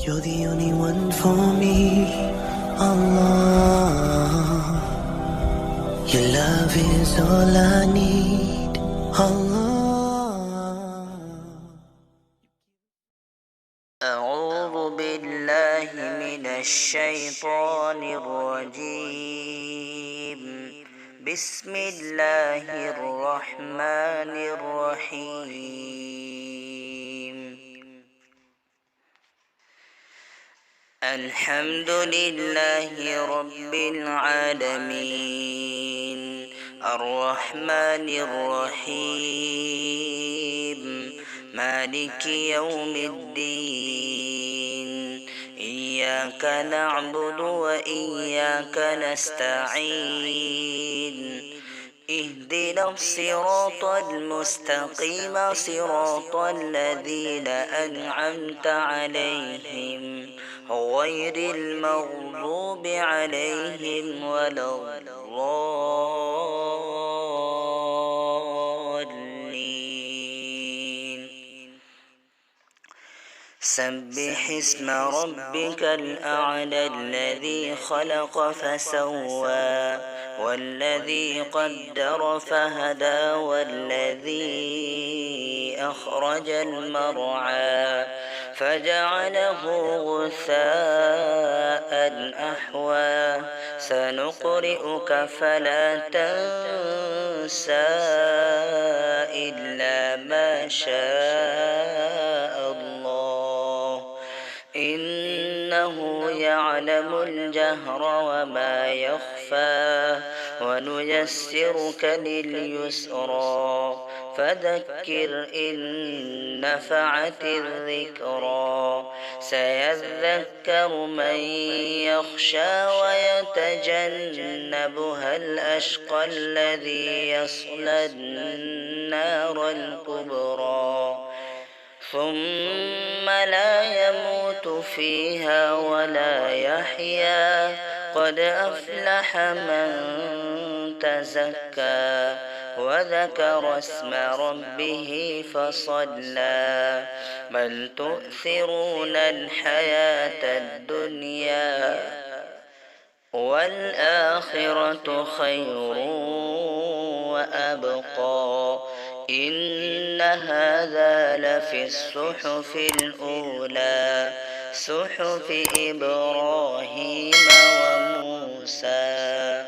You're the only one for me, Allah. Your love is all I need, Allah. أعوذ بالله من الشيطان الرجيم. بسم الله الرحمن الرحيم. الحمد لله رب العالمين، الرحمن الرحيم، مالك يوم الدين. إياك نعبد وإياك نستعين. اهدنا الصراط المستقيم، صراط الذين أنعمت عليهم غير المغضوب عليهم ولا الضالين. سبح اسم ربك الأعلى الذي خلق فسوى والذي قدر فهدى والذي أخرج المرعى فجعله غثاء أحوى. سنقرئك فلا تنسى إلا ما شاء الله، إنه يعلم الجهر وما يخفى. ونيسرك لليسرى فذكر إن نفعت الذكرى. سيذكر من يخشى ويتجنبها الأشقى الذي يصلى النار الكبرى ثم لا يموت فيها ولا يحيا. قد أفلح من تزكى وذكر اسم ربه فصلى. بل تؤثرون الحياة الدنيا والآخرة خير وأبقى. إن هذا لفي الصحف الأولى، صحف إبراهيم وموسى.